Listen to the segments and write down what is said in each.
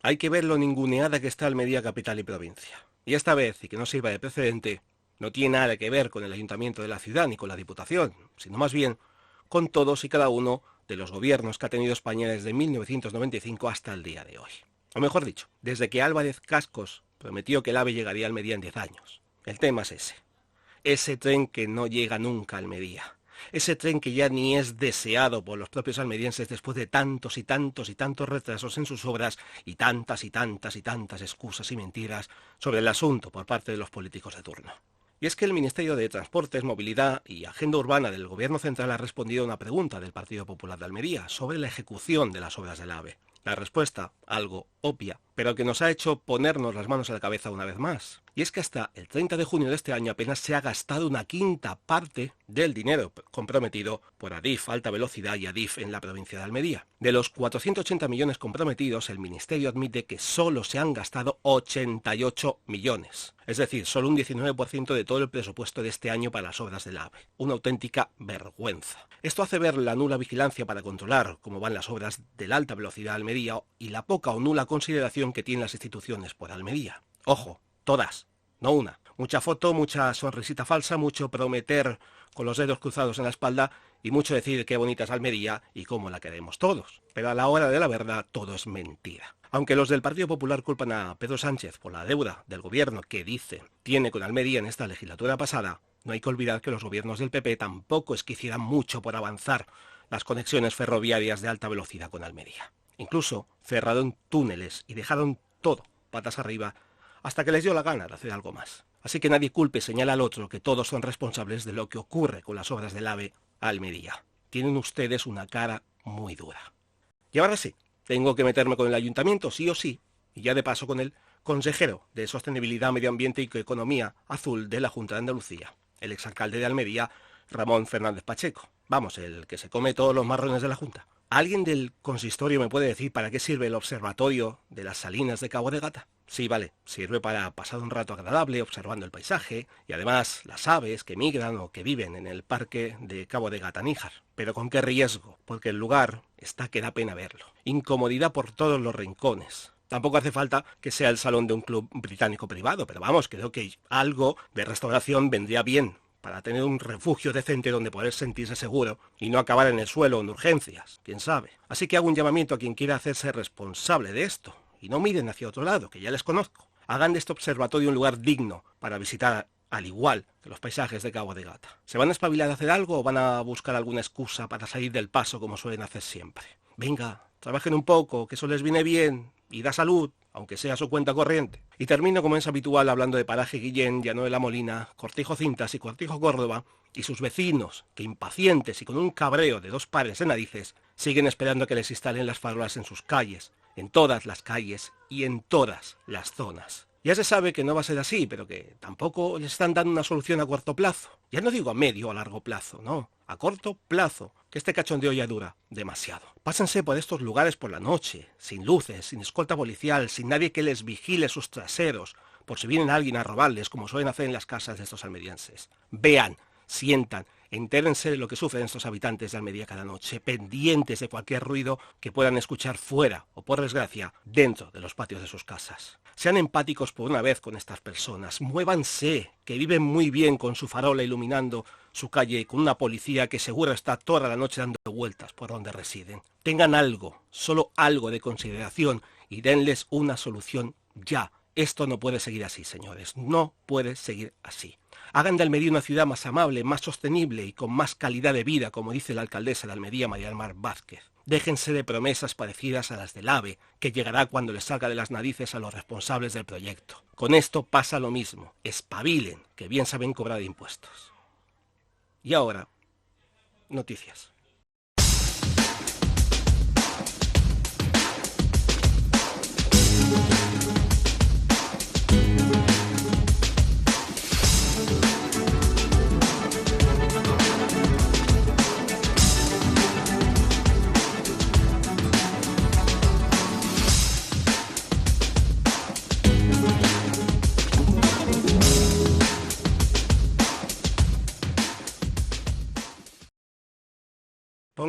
Hay que ver lo ninguneada que está Almería capital y provincia. Y esta vez, y que no sirva de precedente, no tiene nada que ver con el ayuntamiento de la ciudad ni con la diputación, sino más bien con todos y cada uno de los gobiernos que ha tenido España desde 1995 hasta el día de hoy. O mejor dicho, desde que Álvarez Cascos prometió que el AVE llegaría a Almería en 10 años. El tema es ese. Ese tren que no llega nunca a Almería. Ese tren que ya ni es deseado por los propios almerienses después de tantos y tantos y tantos retrasos en sus obras y tantas y tantas y tantas excusas y mentiras sobre el asunto por parte de los políticos de turno. Y es que el Ministerio de Transportes, Movilidad y Agenda Urbana del Gobierno Central ha respondido a una pregunta del Partido Popular de Almería sobre la ejecución de las obras del AVE. La respuesta, algo obvia, pero que nos ha hecho ponernos las manos a la cabeza una vez más. Y es que hasta el 30 de junio de este año apenas se ha gastado una quinta parte del dinero comprometido por Adif Alta Velocidad y Adif en la provincia de Almería. De los 480 millones comprometidos, el Ministerio admite que solo se han gastado 88 millones. Es decir, solo un 19% de todo el presupuesto de este año para las obras del AVE. Una auténtica vergüenza. Esto hace ver la nula vigilancia para controlar cómo van las obras de la alta velocidad a Almería y la poca o nula consideración que tienen las instituciones por Almería. Ojo, todas, no una. Mucha foto, mucha sonrisita falsa, mucho prometer con los dedos cruzados en la espalda y mucho decir qué bonita es Almería y cómo la queremos todos. Pero a la hora de la verdad todo es mentira. Aunque los del Partido Popular culpan a Pedro Sánchez por la deuda del gobierno que dice tiene con Almería en esta legislatura pasada, no hay que olvidar que los gobiernos del PP tampoco es que hicieran mucho por avanzar las conexiones ferroviarias de alta velocidad con Almería. Incluso cerraron túneles y dejaron todo patas arriba hasta que les dio la gana de hacer algo más. Así que nadie culpe y señala al otro que todos son responsables de lo que ocurre con las obras del AVE a Almería. Tienen ustedes una cara muy dura. Y ahora sí, tengo que meterme con el ayuntamiento, sí o sí, y ya de paso con el consejero de Sostenibilidad, Medio Ambiente y Economía Azul de la Junta de Andalucía, el exalcalde de Almería, Ramón Fernández Pacheco. Vamos, el que se come todos los marrones de la Junta. ¿Alguien del consistorio me puede decir para qué sirve el observatorio de las salinas de Cabo de Gata? Sí, vale, sirve para pasar un rato agradable observando el paisaje y además las aves que migran o que viven en el parque de Cabo de Gata Níjar. Pero ¿con qué riesgo? Porque el lugar está que da pena verlo. Incomodidad por todos los rincones. Tampoco hace falta que sea el salón de un club británico privado, pero vamos, creo que algo de restauración vendría bien para tener un refugio decente donde poder sentirse seguro y no acabar en el suelo en urgencias, quién sabe. Así que hago un llamamiento a quien quiera hacerse responsable de esto, y no miren hacia otro lado, que ya les conozco. Hagan de este observatorio un lugar digno para visitar, al igual que los paisajes de Cabo de Gata. ¿Se van a espabilar a hacer algo o van a buscar alguna excusa para salir del paso como suelen hacer siempre? Venga, trabajen un poco, que eso les viene bien y da salud, aunque sea su cuenta corriente. Y termino como es habitual hablando de Paraje Guillén, Llano de la Molina, Cortijo Cintas y Cortijo Córdoba y sus vecinos, que impacientes y con un cabreo de dos pares de narices, siguen esperando que les instalen las farolas en sus calles, en todas las calles y en todas las zonas. Ya se sabe que no va a ser así, pero que tampoco les están dando una solución a corto plazo. Ya no digo a medio o a largo plazo, no, a corto plazo, que este cachondeo ya dura demasiado. Pásense por estos lugares por la noche, sin luces, sin escolta policial, sin nadie que les vigile sus traseros, por si viene alguien a robarles, como suelen hacer en las casas de estos almerienses. Vean, sientan, entérense de lo que sufren estos habitantes de Almería cada noche, pendientes de cualquier ruido que puedan escuchar fuera o, por desgracia, dentro de los patios de sus casas. Sean empáticos por una vez con estas personas, muévanse, que viven muy bien con su farola iluminando su calle y con una policía que seguro está toda la noche dando vueltas por donde residen. Tengan algo, solo algo de consideración y denles una solución ya. Esto no puede seguir así, señores, no puede seguir así. Hagan de Almería una ciudad más amable, más sostenible y con más calidad de vida, como dice la alcaldesa de Almería, María del Mar Vázquez. Déjense de promesas parecidas a las del AVE, que llegará cuando les salga de las narices a los responsables del proyecto. Con esto pasa lo mismo. Espabilen, que bien saben cobrar impuestos. Y ahora, noticias.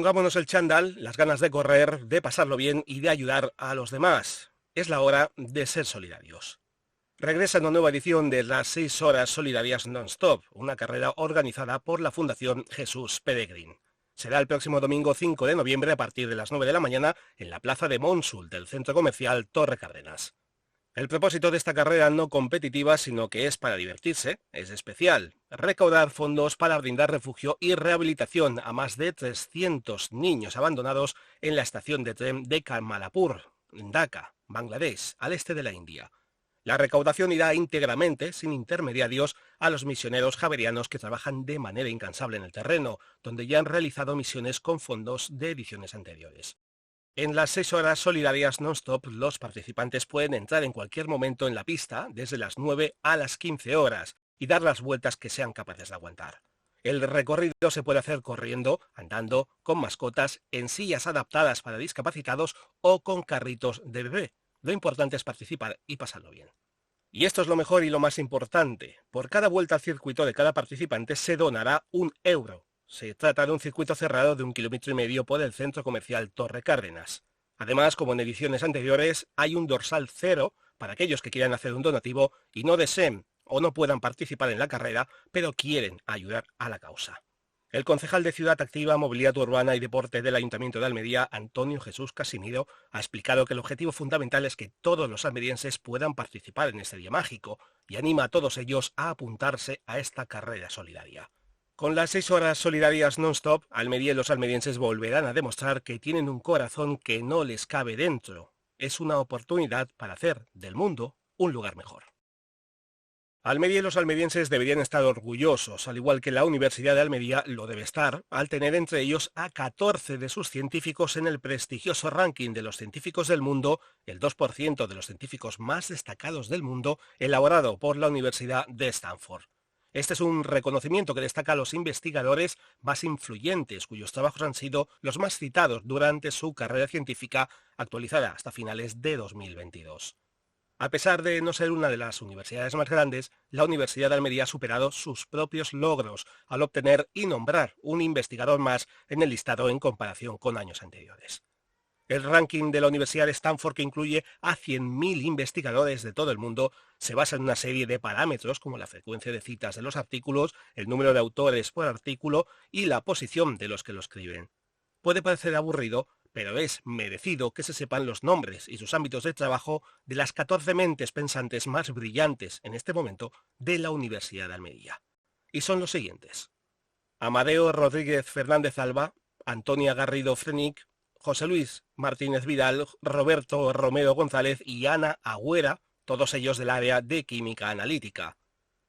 Pongámonos el chándal, las ganas de correr, de pasarlo bien y de ayudar a los demás. Es la hora de ser solidarios. Regresa una nueva edición de las 6 horas solidarias non-stop, una carrera organizada por la Fundación Jesús Peregrín. Será el próximo domingo 5 de noviembre a partir de las 9 de la mañana en la plaza de Monsul del centro comercial Torre Cárdenas. El propósito de esta carrera no competitiva, sino que es para divertirse, es especial: recaudar fondos para brindar refugio y rehabilitación a más de 300 niños abandonados en la estación de tren de Kamalapur, en Dhaka, Bangladesh, al este de la India. La recaudación irá íntegramente, sin intermediarios, a los misioneros javerianos que trabajan de manera incansable en el terreno, donde ya han realizado misiones con fondos de ediciones anteriores. En las 6 horas solidarias non-stop, los participantes pueden entrar en cualquier momento en la pista, desde las 9 a las 15 horas, y dar las vueltas que sean capaces de aguantar. El recorrido se puede hacer corriendo, andando, con mascotas, en sillas adaptadas para discapacitados o con carritos de bebé. Lo importante es participar y pasarlo bien. Y esto es lo mejor y lo más importante: por cada vuelta al circuito de cada participante se donará €1. Se trata de un circuito cerrado de 1,5 km por el centro comercial Torre Cárdenas. Además, como en ediciones anteriores, hay un dorsal cero para aquellos que quieran hacer un donativo y no deseen o no puedan participar en la carrera, pero quieren ayudar a la causa. El concejal de Ciudad Activa, Movilidad Urbana y Deporte del Ayuntamiento de Almería, Antonio Jesús Casimiro, ha explicado que el objetivo fundamental es que todos los almerienses puedan participar en este día mágico y anima a todos ellos a apuntarse a esta carrera solidaria. Con las 6 horas solidarias non-stop, Almería y los almerienses volverán a demostrar que tienen un corazón que no les cabe dentro. Es una oportunidad para hacer del mundo un lugar mejor. Almería y los almerienses deberían estar orgullosos, al igual que la Universidad de Almería lo debe estar, al tener entre ellos a 14 de sus científicos en el prestigioso ranking de los científicos del mundo, el 2% de los científicos más destacados del mundo, elaborado por la Universidad de Stanford. Este es un reconocimiento que destaca a los investigadores más influyentes, cuyos trabajos han sido los más citados durante su carrera científica, actualizada hasta finales de 2022. A pesar de no ser una de las universidades más grandes, la Universidad de Almería ha superado sus propios logros al obtener y nombrar un investigador más en el listado en comparación con años anteriores. El ranking de la Universidad de Stanford, que incluye a 100.000 investigadores de todo el mundo, se basa en una serie de parámetros como la frecuencia de citas de los artículos, el número de autores por artículo y la posición de los que lo escriben. Puede parecer aburrido, pero es merecido que se sepan los nombres y sus ámbitos de trabajo de las 14 mentes pensantes más brillantes en este momento de la Universidad de Almería. Y son los siguientes: Amadeo Rodríguez Fernández Alba, Antonia Garrido Frenic, José Luis Martínez Vidal, Roberto Romero González y Ana Agüera, todos ellos del área de Química Analítica.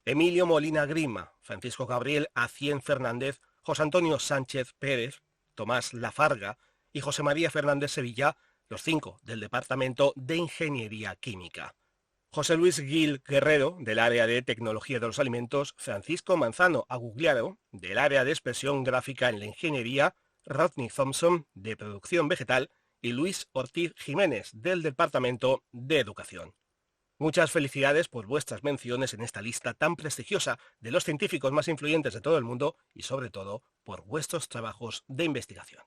Emilio Molina Grima, Francisco Gabriel Acien Fernández, José Antonio Sánchez Pérez, Tomás Lafarga y José María Fernández Sevilla, los 5 del Departamento de Ingeniería Química. José Luis Gil Guerrero, del área de Tecnología de los Alimentos, Francisco Manzano Agugliaro, del área de Expresión Gráfica en la Ingeniería, Rodney Thompson, de Producción Vegetal, y Luis Ortiz Jiménez, del Departamento de Educación. Muchas felicidades por vuestras menciones en esta lista tan prestigiosa de los científicos más influyentes de todo el mundo y, sobre todo, por vuestros trabajos de investigación.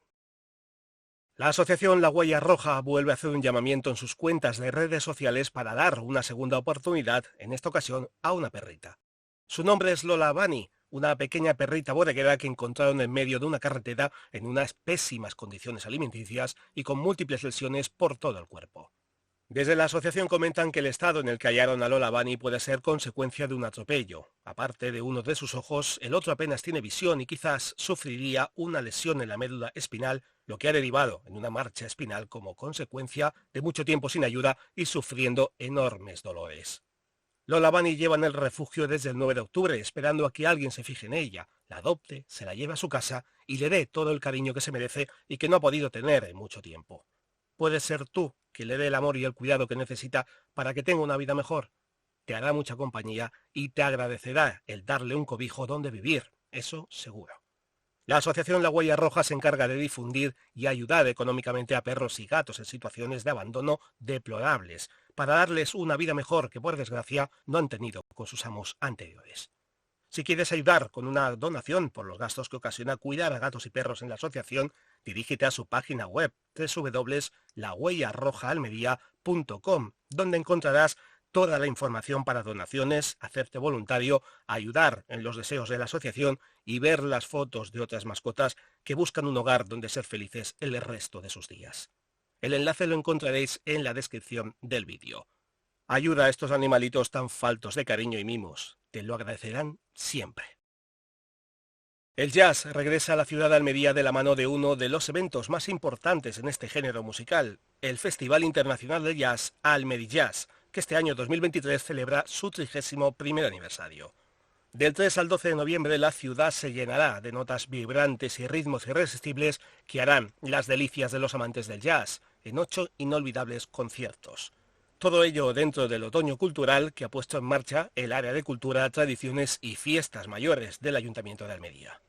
La asociación La Huella Roja vuelve a hacer un llamamiento en sus cuentas de redes sociales para dar una segunda oportunidad, en esta ocasión, a una perrita. Su nombre es Lola Bunny, una pequeña perrita bodeguera que encontraron en medio de una carretera en unas pésimas condiciones alimenticias y con múltiples lesiones por todo el cuerpo. Desde la asociación comentan que el estado en el que hallaron a Lola Bunny puede ser consecuencia de un atropello. Aparte de uno de sus ojos, el otro apenas tiene visión y quizás sufriría una lesión en la médula espinal, lo que ha derivado en una marcha espinal como consecuencia de mucho tiempo sin ayuda y sufriendo enormes dolores. Lola Bunny lleva en el refugio desde el 9 de octubre, esperando a que alguien se fije en ella, la adopte, se la lleve a su casa y le dé todo el cariño que se merece y que no ha podido tener en mucho tiempo. Puedes ser tú que le dé el amor y el cuidado que necesita para que tenga una vida mejor. Te hará mucha compañía y te agradecerá el darle un cobijo donde vivir, eso seguro. La asociación La Huella Roja se encarga de difundir y ayudar económicamente a perros y gatos en situaciones de abandono deplorables, para darles una vida mejor que, por desgracia, no han tenido con sus amos anteriores. Si quieres ayudar con una donación por los gastos que ocasiona cuidar a gatos y perros en la asociación, dirígete a su página web www.lahuellarrojaalmería.com, donde encontrarás toda la información para donaciones, hacerte voluntario, ayudar en los deseos de la asociación y ver las fotos de otras mascotas que buscan un hogar donde ser felices el resto de sus días. El enlace lo encontraréis en la descripción del vídeo. Ayuda a estos animalitos tan faltos de cariño y mimos. Te lo agradecerán siempre. El jazz regresa a la ciudad de Almería de la mano de uno de los eventos más importantes en este género musical, el Festival Internacional de Jazz Almedijazz, que este año 2023 celebra su 31º aniversario. Del 3 al 12 de noviembre la ciudad se llenará de notas vibrantes y ritmos irresistibles que harán las delicias de los amantes del jazz en 8 inolvidables conciertos. Todo ello dentro del otoño cultural que ha puesto en marcha el área de cultura, tradiciones y fiestas mayores del Ayuntamiento de Almería.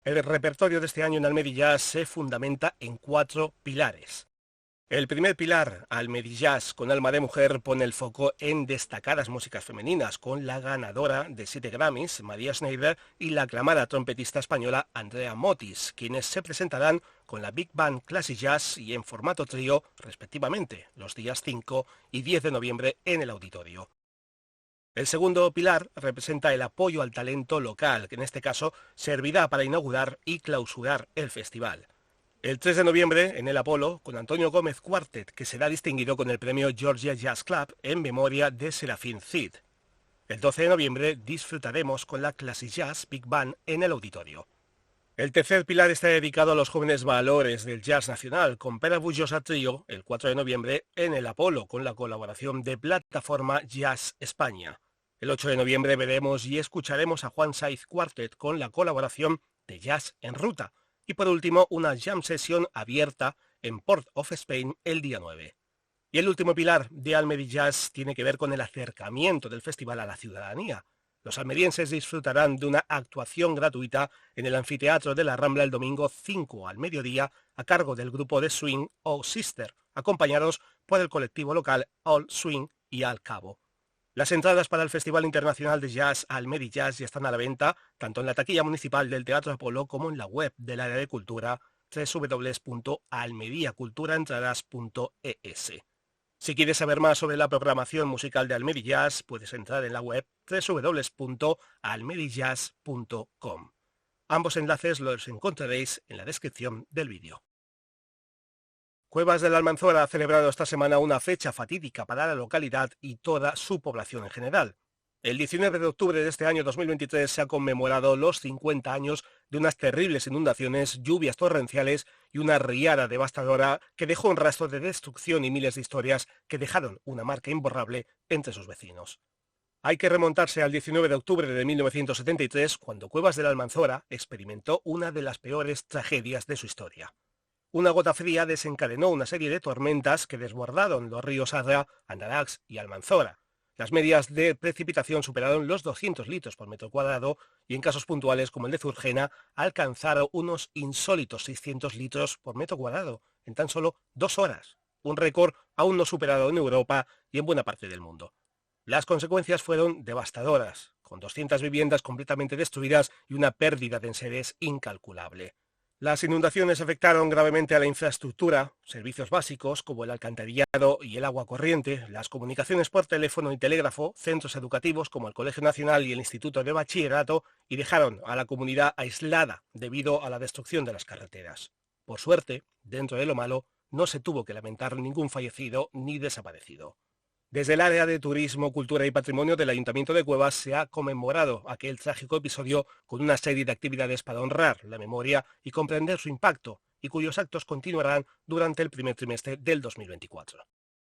El repertorio de este año en Almedijazz se fundamenta en 4 pilares. El primer pilar, Almedijazz con alma de mujer, pone el foco en destacadas músicas femeninas, con la ganadora de 7 Grammys, María Schneider, y la aclamada trompetista española Andrea Motis, quienes se presentarán con la Big Band Classic Jazz y en formato trío, respectivamente, los días 5 y 10 de noviembre en el auditorio. El segundo pilar representa el apoyo al talento local, que en este caso servirá para inaugurar y clausurar el festival. El 3 de noviembre, en el Apolo, con Antonio Gómez Quartet, que será distinguido con el premio Georgia Jazz Club en memoria de Serafín Cid. El 12 de noviembre disfrutaremos con la Classic Jazz Big Band en el auditorio. El tercer pilar está dedicado a los jóvenes valores del jazz nacional, con Pere Bullosa Trío, el 4 de noviembre, en el Apolo, con la colaboración de Plataforma Jazz España. El 8 de noviembre veremos y escucharemos a Juan Saiz Quartet con la colaboración de Jazz en Ruta. Y por último, una jam session abierta en Port of Spain el día 9. Y el último pilar de Almedijazz tiene que ver con el acercamiento del festival a la ciudadanía. Los almerienses disfrutarán de una actuación gratuita en el anfiteatro de la Rambla el domingo 5 al mediodía a cargo del grupo de swing Oh Sister, acompañados por el colectivo local All Swing y Al Cabo. Las entradas para el Festival Internacional de Jazz Almedijazz ya están a la venta, tanto en la taquilla municipal del Teatro Apolo como en la web del área de cultura www.almeriaculturaentradas.es. Si quieres saber más sobre la programación musical de Almedijazz, puedes entrar en la web www.almedijazz.com. Ambos enlaces los encontraréis en la descripción del vídeo. Cuevas de la Almanzora ha celebrado esta semana una fecha fatídica para la localidad y toda su población en general. El 19 de octubre de este año 2023 se ha conmemorado los 50 años de unas terribles inundaciones, lluvias torrenciales y una riada devastadora que dejó un rastro de destrucción y miles de historias que dejaron una marca imborrable entre sus vecinos. Hay que remontarse al 19 de octubre de 1973, cuando Cuevas de la Almanzora experimentó una de las peores tragedias de su historia. Una gota fría desencadenó una serie de tormentas que desbordaron los ríos Adra, Andarax y Almanzora. Las medias de precipitación superaron los 200 litros por metro cuadrado y en casos puntuales como el de Zurgena alcanzaron unos insólitos 600 litros por metro cuadrado en tan solo 2 horas, un récord aún no superado en Europa y en buena parte del mundo. Las consecuencias fueron devastadoras, con 200 viviendas completamente destruidas y una pérdida de enseres incalculable. Las inundaciones afectaron gravemente a la infraestructura, servicios básicos como el alcantarillado y el agua corriente, las comunicaciones por teléfono y telégrafo, centros educativos como el Colegio Nacional y el Instituto de Bachillerato, y dejaron a la comunidad aislada debido a la destrucción de las carreteras. Por suerte, dentro de lo malo, no se tuvo que lamentar ningún fallecido ni desaparecido. Desde el área de Turismo, Cultura y Patrimonio del Ayuntamiento de Cuevas se ha conmemorado aquel trágico episodio con una serie de actividades para honrar la memoria y comprender su impacto, y cuyos actos continuarán durante el primer trimestre del 2024.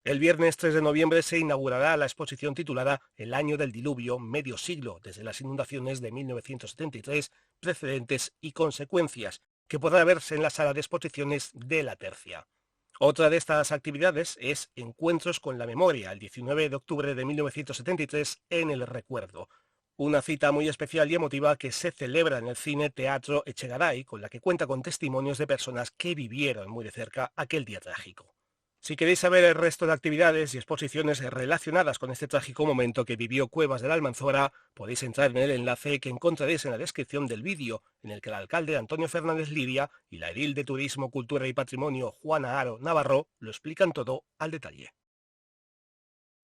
El viernes 3 de noviembre se inaugurará la exposición titulada El año del diluvio, medio siglo desde las inundaciones de 1973, precedentes y consecuencias, que podrá verse en la sala de exposiciones de La Tercia. Otra de estas actividades es Encuentros con la Memoria, el 19 de octubre de 1973 en El Recuerdo. Una cita muy especial y emotiva que se celebra en el Cine Teatro Echegaray, con la que cuenta con testimonios de personas que vivieron muy de cerca aquel día trágico. Si queréis saber el resto de actividades y exposiciones relacionadas con este trágico momento que vivió Cuevas de la Almanzora, podéis entrar en el enlace que encontraréis en la descripción del vídeo, en el que el alcalde Antonio Fernández Liria y la edil de Turismo, Cultura y Patrimonio Juana Aro Navarro lo explican todo al detalle.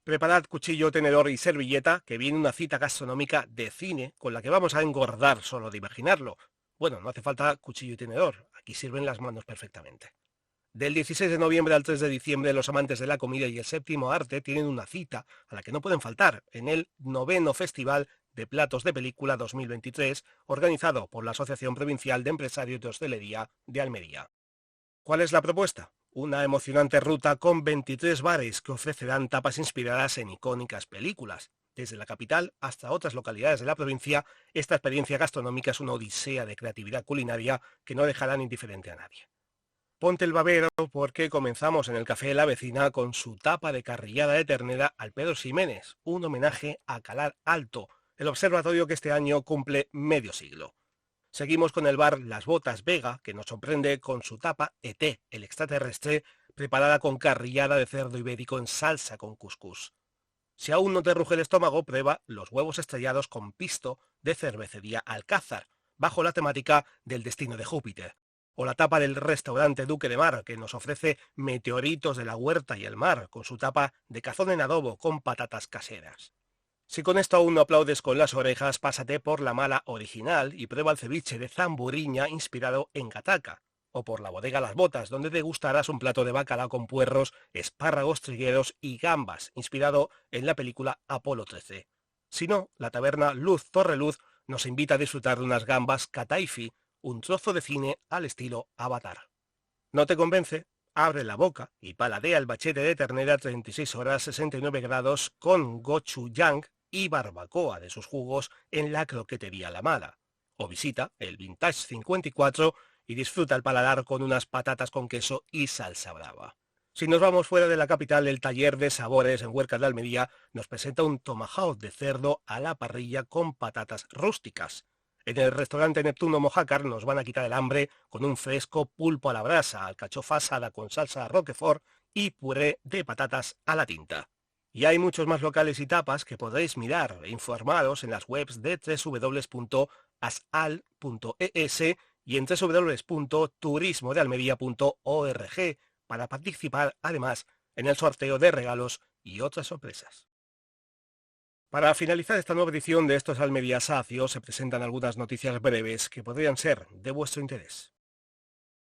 Preparad cuchillo, tenedor y servilleta, que viene una cita gastronómica de cine con la que vamos a engordar solo de imaginarlo. Bueno, no hace falta cuchillo y tenedor, aquí sirven las manos perfectamente. Del 16 de noviembre al 3 de diciembre, los amantes de la comida y el séptimo arte tienen una cita a la que no pueden faltar en el 9º Festival de Platos de Película 2023, organizado por la Asociación Provincial de Empresarios de Hostelería de Almería. ¿Cuál es la propuesta? Una emocionante ruta con 23 bares que ofrecerán tapas inspiradas en icónicas películas. Desde la capital hasta otras localidades de la provincia, esta experiencia gastronómica es una odisea de creatividad culinaria que no dejará indiferente a nadie. Ponte el babero porque comenzamos en el Café de la Vecina con su tapa de carrillada de ternera al Pedro Ximénez, un homenaje a Calar Alto, el observatorio que este año cumple medio siglo. Seguimos con el bar Las Botas Vega, que nos sorprende con su tapa ET, el extraterrestre, preparada con carrillada de cerdo ibérico en salsa con cuscús. Si aún no te ruge el estómago, prueba los huevos estrellados con pisto de cervecería Alcázar, bajo la temática del destino de Júpiter. O la tapa del restaurante Duque de Mar, que nos ofrece meteoritos de la huerta y el mar, con su tapa de cazón en adobo con patatas caseras. Si con esto aún no aplaudes con las orejas, pásate por la Mala original y prueba el ceviche de zamburiña inspirado en Gataca, o por la bodega Las Botas, donde degustarás un plato de bacalao con puerros, espárragos trigueros y gambas, inspirado en la película Apolo 13. Si no, la taberna Luz Torreluz nos invita a disfrutar de unas gambas Kataifi, un trozo de cine al estilo Avatar. ¿No te convence? Abre la boca y paladea el bachete de ternera 36 horas 69 grados con gochujang y barbacoa de sus jugos en la croquetería La Mala. O visita el Vintage 54 y disfruta el paladar con unas patatas con queso y salsa brava. Si nos vamos fuera de la capital, el taller de sabores en Huerca de Almería nos presenta un tomahawk de cerdo a la parrilla con patatas rústicas. En el restaurante Neptuno Mojácar nos van a quitar el hambre con un fresco pulpo a la brasa, alcachofa asada con salsa roquefort y puré de patatas a la tinta. Y hay muchos más locales y tapas que podréis mirar e informaros en las webs de www.asal.es y en www.turismodealmería.org para participar, además, en el sorteo de regalos y otras sorpresas. Para finalizar esta nueva edición de estos Almería Sacios se presentan algunas noticias breves que podrían ser de vuestro interés.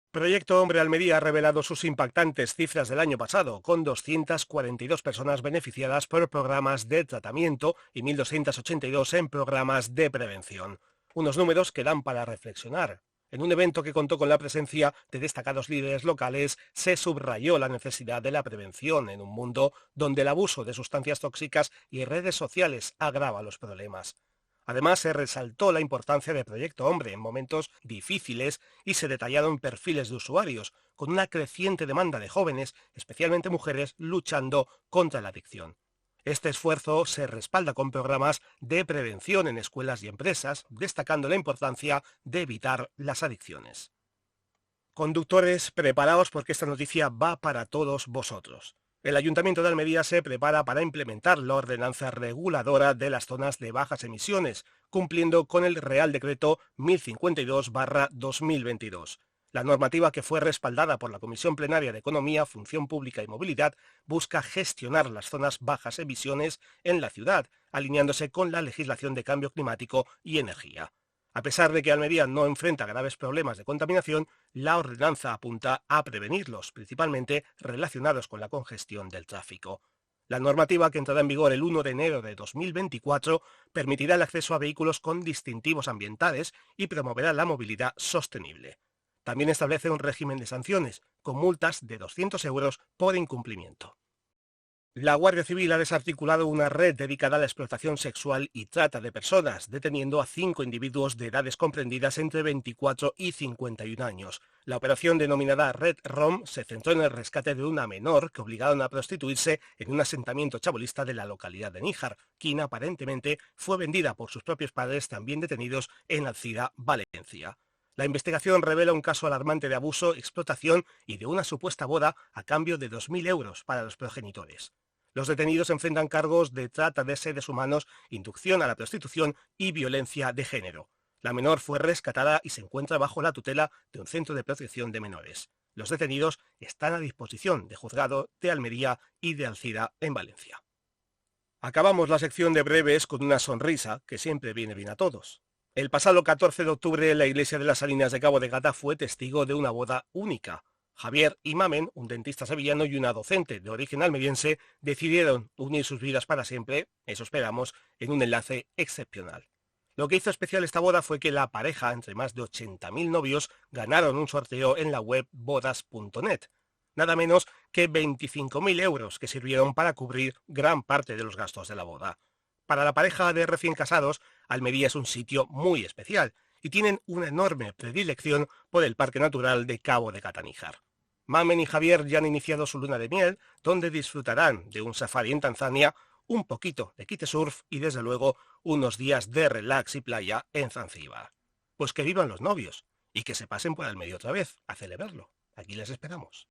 Proyecto Hombre Almería ha revelado sus impactantes cifras del año pasado, con 242 personas beneficiadas por programas de tratamiento y 1.282 en programas de prevención. Unos números que dan para reflexionar. En un evento que contó con la presencia de destacados líderes locales, se subrayó la necesidad de la prevención en un mundo donde el abuso de sustancias tóxicas y redes sociales agrava los problemas. Además, se resaltó la importancia de Proyecto Hombre en momentos difíciles y se detallaron perfiles de usuarios, con una creciente demanda de jóvenes, especialmente mujeres, luchando contra la adicción. Este esfuerzo se respalda con programas de prevención en escuelas y empresas, destacando la importancia de evitar las adicciones. Conductores, preparaos porque esta noticia va para todos vosotros. El Ayuntamiento de Almería se prepara para implementar la ordenanza reguladora de las zonas de bajas emisiones, cumpliendo con el Real Decreto 1052/2022. La normativa, que fue respaldada por la Comisión Plenaria de Economía, Función Pública y Movilidad, busca gestionar las zonas bajas emisiones en la ciudad, alineándose con la legislación de cambio climático y energía. A pesar de que Almería no enfrenta graves problemas de contaminación, la ordenanza apunta a prevenirlos, principalmente relacionados con la congestión del tráfico. La normativa, que entrará en vigor el 1 de enero de 2024, permitirá el acceso a vehículos con distintivos ambientales y promoverá la movilidad sostenible. También establece un régimen de sanciones, con multas de 200 euros por incumplimiento. La Guardia Civil ha desarticulado una red dedicada a la explotación sexual y trata de personas, deteniendo a 5 individuos de edades comprendidas entre 24 y 51 años. La operación, denominada Red Rom, se centró en el rescate de una menor que obligaron a prostituirse en un asentamiento chabolista de la localidad de Níjar, quien aparentemente fue vendida por sus propios padres, también detenidos en Alcira, Valencia. La investigación revela un caso alarmante de abuso, explotación y de una supuesta boda a cambio de 2.000 euros para los progenitores. Los detenidos enfrentan cargos de trata de seres humanos, inducción a la prostitución y violencia de género. La menor fue rescatada y se encuentra bajo la tutela de un centro de protección de menores. Los detenidos están a disposición de juzgado de Almería y de Alcira en Valencia. Acabamos la sección de breves con una sonrisa que siempre viene bien a todos. El pasado 14 de octubre la iglesia de las Salinas de Cabo de Gata fue testigo de una boda única. Javier y Mamen, un dentista sevillano y una docente de origen almeriense, decidieron unir sus vidas para siempre, eso esperamos, en un enlace excepcional. Lo que hizo especial esta boda fue que la pareja, entre más de 80.000 novios, ganaron un sorteo en la web bodas.net. Nada menos que 25.000 euros que sirvieron para cubrir gran parte de los gastos de la boda. Para la pareja de recién casados, Almería es un sitio muy especial y tienen una enorme predilección por el Parque Natural de Cabo de Gata-Níjar. Mamen y Javier ya han iniciado su luna de miel, donde disfrutarán de un safari en Tanzania, un poquito de kitesurf y desde luego unos días de relax y playa en Zanzíbar. Pues que vivan los novios y que se pasen por Almería otra vez a celebrarlo. Aquí les esperamos.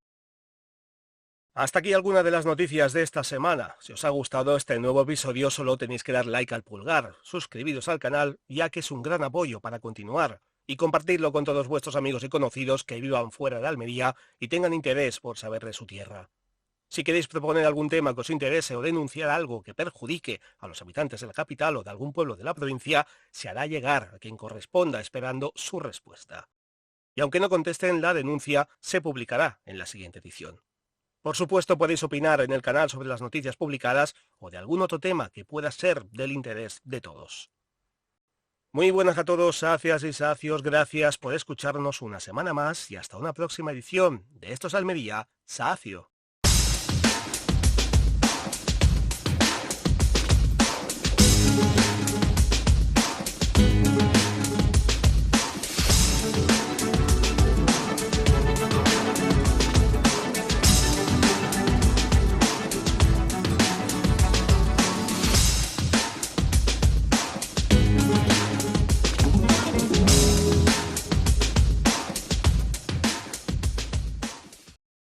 Hasta aquí algunas de las noticias de esta semana. Si os ha gustado este nuevo episodio, solo tenéis que dar like al pulgar, suscribiros al canal, ya que es un gran apoyo para continuar, y compartirlo con todos vuestros amigos y conocidos que vivan fuera de Almería y tengan interés por saber de su tierra. Si queréis proponer algún tema que os interese o denunciar algo que perjudique a los habitantes de la capital o de algún pueblo de la provincia, se hará llegar a quien corresponda esperando su respuesta. Y aunque no contesten, la denuncia se publicará en la siguiente edición. Por supuesto, podéis opinar en el canal sobre las noticias publicadas o de algún otro tema que pueda ser del interés de todos. Muy buenas a todos, sacias y sacios, gracias por escucharnos una semana más y hasta una próxima edición de Esto es Almería, Sacio.